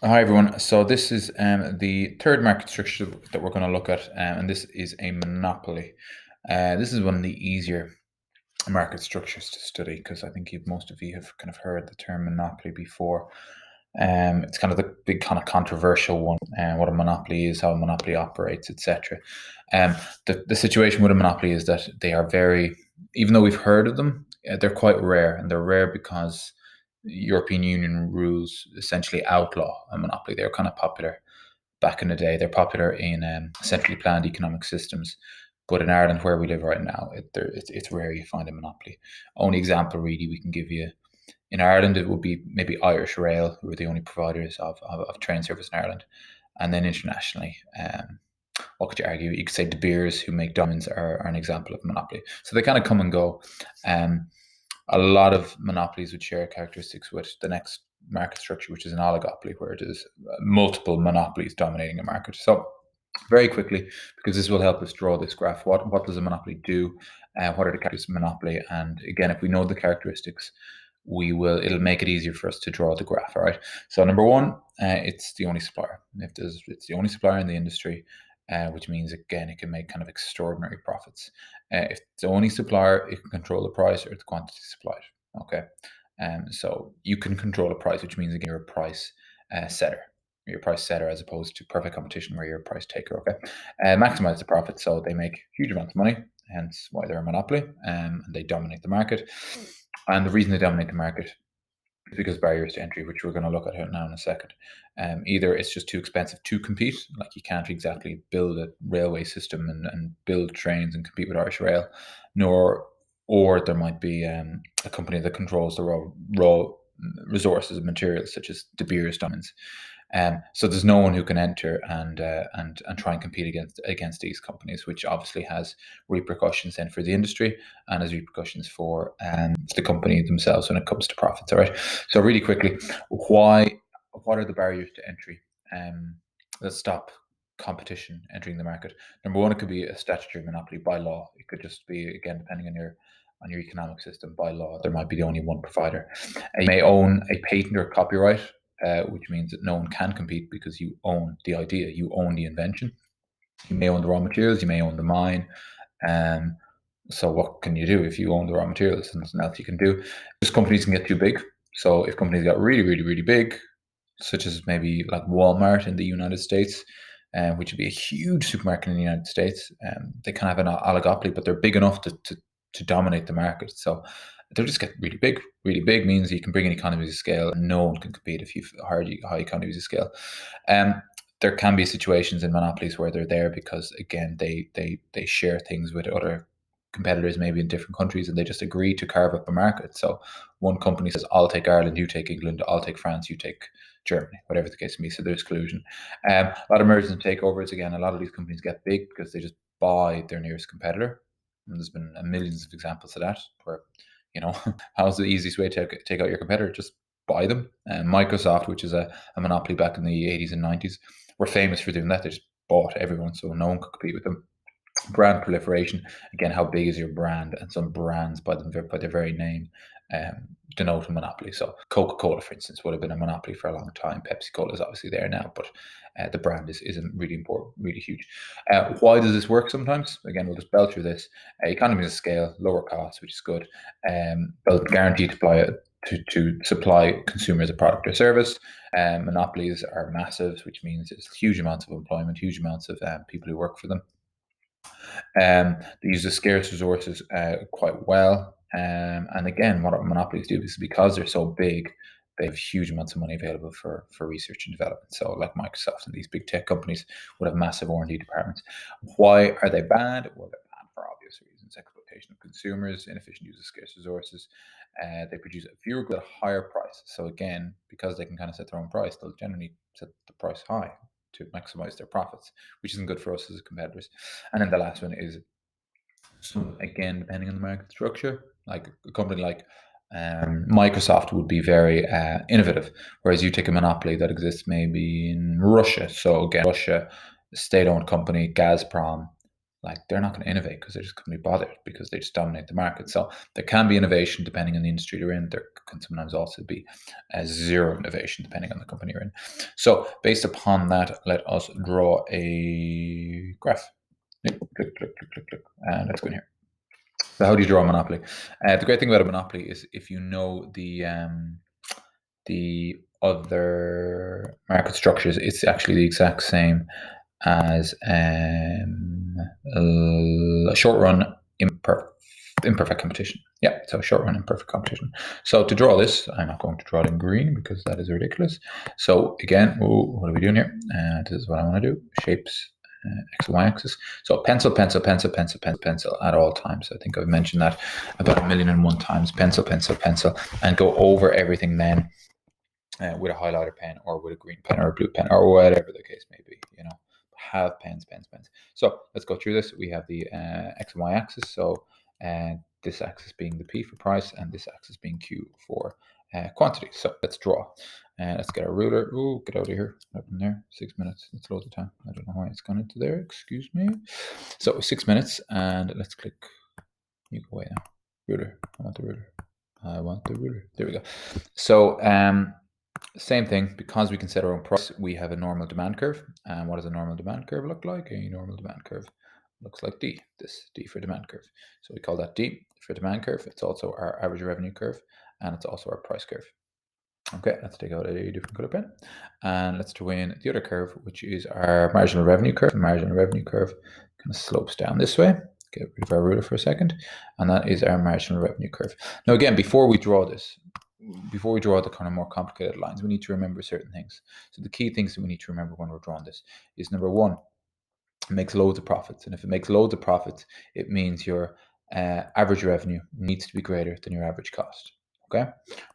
Hi everyone. So this is the third market structure that we're going to look at, and this is a monopoly. This is one of the easier market structures to study because I think most of you have kind of heard the term monopoly before. It's kind of the big kind of controversial one, and what a monopoly is, how a monopoly operates, etc. The situation with a monopoly is that they are very, even though we've heard of them, they're quite rare, and they're rare because European Union rules essentially outlaw a monopoly. They're kind of popular back in the day. They're popular in centrally planned economic systems, but in Ireland, where we live right now, it's rare you find a monopoly. Only example really we can give you in Ireland, it would be maybe Irish Rail, who are the only providers of train service in Ireland, and then internationally. What could you argue? You could say De Beers, who make diamonds, are an example of monopoly. So they kind of come and go. Um, a lot of monopolies would share characteristics with the next market structure, which is an oligopoly, where it is multiple monopolies dominating a market. So, very quickly, because this will help us draw this graph, what does a monopoly do? What are the characteristics of monopoly? And again, if we know the characteristics, it'll make it easier for us to draw the graph. All right. So number one, it's the only supplier. It's the only supplier in the industry, which means again it can make kind of extraordinary profits. If it's the only supplier, it can control the price or the quantity supplied. Okay. So you can control a price, which means again you're a price setter. You're a price setter as opposed to perfect competition where you're a price taker. Okay. Maximize the profit, so they make huge amounts of money, hence why they're a monopoly, and they dominate the market. And the reason they dominate the market is because barriers to entry, which we're going to look at now in a second. Either it's just too expensive to compete, like you can't exactly build a railway system and build trains and compete with Irish Rail, or there might be a company that controls the raw resources and materials, such as De Beers diamonds. So there's no one who can enter and try and compete against these companies, which obviously has repercussions then for the industry and has repercussions for the company themselves when it comes to profits. All right. So really quickly, what are the barriers to entry that stop competition entering the market? Number one, it could be a statutory monopoly by law. It could just be, again, depending on your economic system, by law there might be the only one provider. You may own a patent or copyright, which means that no one can compete because you own the idea, you own the invention. You may own the raw materials, you may own the mine. Um, so what can you do if you own the raw materials? There's nothing else you can do. Just companies can get too big. So if companies got really, really, really big, such as maybe like Walmart in the United States, which would be a huge supermarket in the United States, they kind of have an oligopoly, but they're big enough to dominate the market. So they'll just get really big. Really big means you can bring in economies of scale, and no one can compete if you've high economies of scale. There can be situations in monopolies where they're there because again they share things with other competitors maybe in different countries, and they just agree to carve up a market. So one company says, I'll take Ireland, you take England, I'll take France, you take Germany, whatever the case may be. So there's collusion. A lot of mergers and takeovers. Again, a lot of these companies get big because they just buy their nearest competitor. And there's been millions of examples of that where, how's the easiest way to take out your competitor? Just buy them. And Microsoft, which is a monopoly back in the 80s and 90s, were famous for doing that. They just bought everyone so no one could compete with them. Brand proliferation, again, how big is your brand? And some brands by their very name denote a monopoly. So Coca-Cola, for instance, would have been a monopoly for a long time. Pepsi-Cola is obviously there now, but the brand isn't really important, really huge. Why does this work sometimes? Again, we'll just bell through this. Economies of scale, lower costs, which is good. They'll guarantee to supply consumers a product or service. Monopolies are massive, which means there's huge amounts of employment, huge amounts of people who work for them. They use the scarce resources quite well. And again, what monopolies do is because they're so big, they have huge amounts of money available for research and development. So like Microsoft and these big tech companies would have massive R&D departments. Why are they bad? Well, they're bad for obvious reasons. Exploitation of consumers, inefficient use of scarce resources. They produce fewer goods at a higher price. So again, because they can kind of set their own price, they'll generally set the price high to maximize their profits, which isn't good for us as competitors. And then the last one is, so again, depending on the market structure, like a company like Microsoft would be very innovative, whereas you take a monopoly that exists maybe in Russia. So again, Russia, state-owned company, Gazprom, like they're not going to innovate because they just couldn't be bothered because they just dominate the market. So there can be innovation depending on the industry you're in. There can sometimes also be zero innovation depending on the company you're in. So based upon that, let us draw a graph. Click, click, click, click, click, and let's go in here. So how do you draw a monopoly? The great thing about a monopoly is if you know the other market structures, it's actually the exact same as a short run imperfect competition. Yeah, so short run imperfect competition. So to draw this, I'm not going to draw it in green because that is ridiculous. So again, what are we doing here? This is what I want to do. Shapes, X and Y axis. So pencil, pencil, pencil, pencil, pencil, pencil at all times. I think I've mentioned that about 1,000,001 times. Pencil, pencil, pencil, and go over everything then with a highlighter pen or with a green pen or a blue pen or whatever the case may be. Have pens. So let's go through this. We have the X and Y axis. So this axis being the P for price and this axis being Q for quantity. So let's draw. Let's get our ruler. Ooh, get out of here. Up in there. 6 minutes. That's loads of time. I don't know why it's gone into there. Excuse me. So 6 minutes, and let's click. You go away now. Ruler. I want the ruler. There we go. So same thing, because we can set our own price, we have a normal demand curve. And what does a normal demand curve look like? A normal demand curve looks like D, this D for demand curve. So we call that D for demand curve. It's also our average revenue curve, and it's also our price curve. Okay, let's take out a different color pen, and let's throw in the other curve, which is our marginal revenue curve. The marginal revenue curve kind of slopes down this way. Get rid of our ruler for a second, and that is our marginal revenue curve. Now again, before we draw the kind of more complicated lines, we need to remember certain things. So the key things that we need to remember when we're drawing this is, number one, it makes loads of profits. And if it makes loads of profits, it means your average revenue needs to be greater than your average cost. Okay.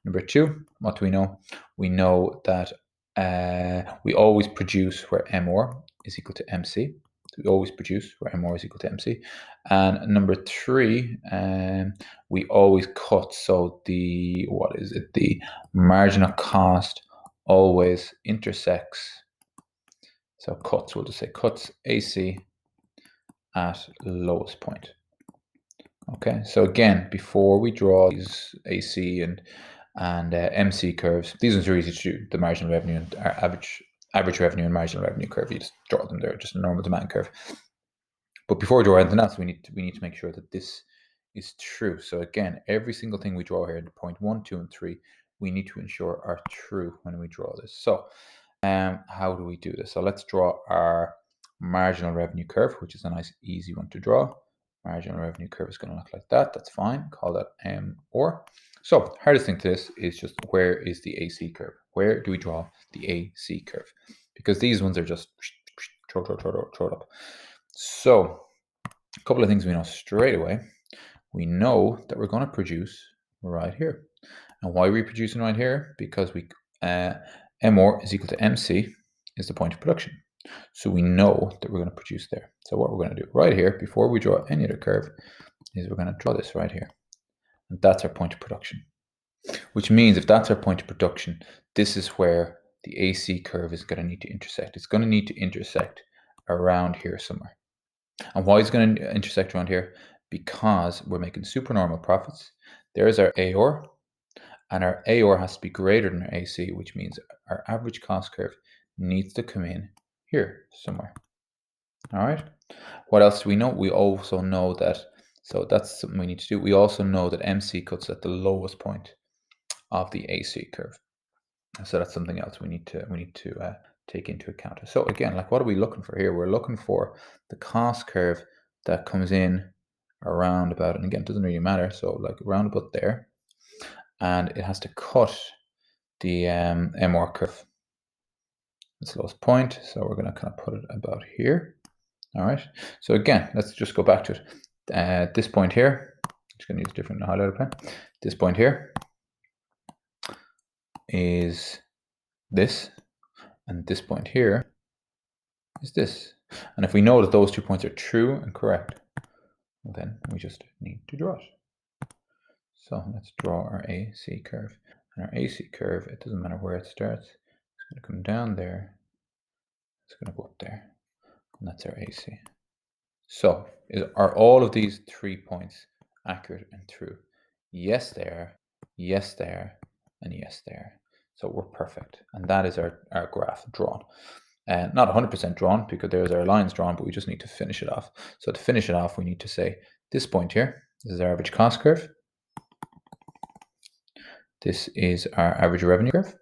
Number two, what do we know? We know that we always produce where MR is equal to MC. So we always produce where MR is equal to MC. And number three, we always cut. So the marginal cost always intersects. So cuts, we'll just say cuts AC at lowest point. Okay, so again, before we draw these AC and MC curves, these ones are easy to do. The marginal revenue and our average revenue and marginal revenue curve, you just draw them there, just a normal demand curve. But before we draw anything else, we need to make sure that this is true. So again, every single thing we draw here, the point 1, 2, and 3, we need to ensure are true when we draw this. So how do we do this? So let's draw our marginal revenue curve, which is a nice easy one to draw. Marginal revenue curve is going to look like that. That's fine. Call that M/R. So hardest thing to this is just, where is the AC curve? Where do we draw the AC curve? Because these ones are just throw up. So a couple of things we know straight away. We know that we're going to produce right here. And why are we producing right here? Because we MR is equal to MC is the point of production. So we know that we're going to produce there. So what we're going to do right here, before we draw any other curve, is we're going to draw this right here. And that's our point of production. Which means if that's our point of production, this is where the AC curve is going to need to intersect. It's going to need to intersect around here somewhere. And why is it going to intersect around here? Because we're making supernormal profits. There's our AOR. And our AOR has to be greater than our AC, which means our average cost curve needs to come in here somewhere. All right. What else do we know? We also know that, so that's something we need to do. We also know that MC cuts at the lowest point of the AC curve. So that's something else we need to take into account. So again, like, what are we looking for here? We're looking for the cost curve that comes in around about, and again, it doesn't really matter. So like around about there. And it has to cut the MR curve. It's the lowest point, so we're going to kind of put it about here. All right. So again, let's just go back to it. This point here, I'm just going to use a different highlighter pen. This point here is this, and this point here is this. And if we know that those 2 points are true and correct, well, then we just need to draw it. So let's draw our AC curve. And our AC curve, it doesn't matter where it starts. It's going to come down there. It's going to go up there. And that's our AC. So are all of these 3 points accurate and true? Yes, they are. Yes, they are. And yes, they are. So we're perfect. And that is our graph drawn. And not 100% drawn because there's our lines drawn, but we just need to finish it off. So to finish it off, we need to say this point here, this is our average cost curve. This is our average revenue curve,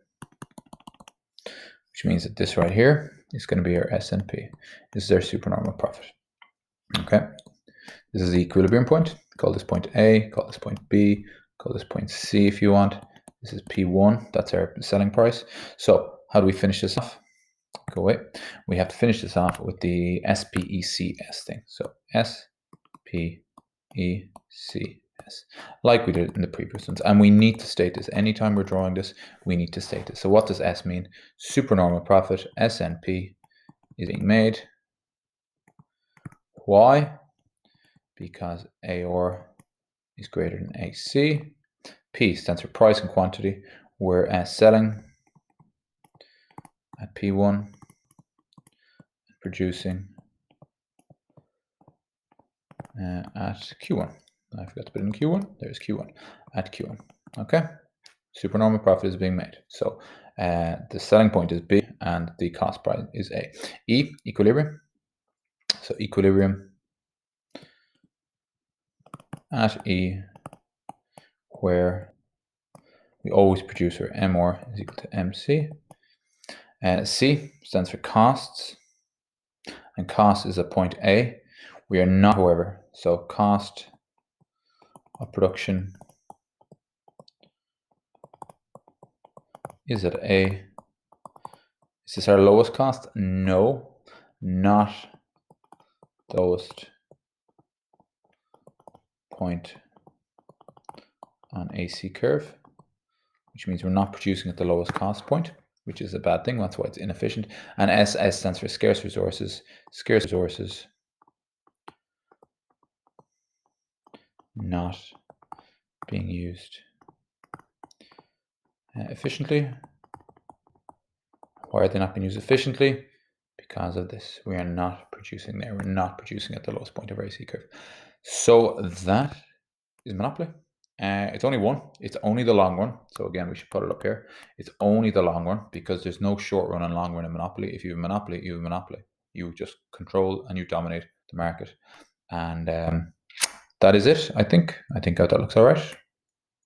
which means that this right here is going to be our S&P. This is our supernormal profit. Okay. This is the equilibrium point. Call this point A, call this point B, call this point C if you want. This is P1, that's our selling price. So how do we finish this off? Go away. We have to finish this off with the SPECS thing. So SPECS, like we did in the previous ones. And we need to state this. Anytime we're drawing this, we need to state this. So what does S mean? Supernormal profit, SNP, is being made. Why? Because AR is greater than AC. P stands for price and quantity. We're selling at P1, producing at Q1. I forgot to put in Q1. There's Q1 at Q1. Okay. Supernormal profit is being made. So the selling point is B and the cost price is A. E, equilibrium. So equilibrium at E, where we always produce our MR is equal to MC. C stands for costs, and cost is at point A. We are not, however, so cost of production is at A. Is this our lowest cost? No, not the lowest point on AC curve, which means we're not producing at the lowest cost point, which is a bad thing. That's why it's inefficient. And S stands for scarce resources. Scarce resources not being used efficiently. Why are they not being used efficiently? Because of this. We are not producing there. We're not producing at the lowest point of our AC curve. So that is Monopoly. It's only one. It's only the long run. So again, we should put it up here. It's only the long run because there's no short run and long run in Monopoly. If you have Monopoly, you have Monopoly. You just control and you dominate the market. And that is it, I think. I think that looks all right.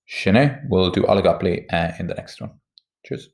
Shine, we'll do oligopoly in the next one. Cheers.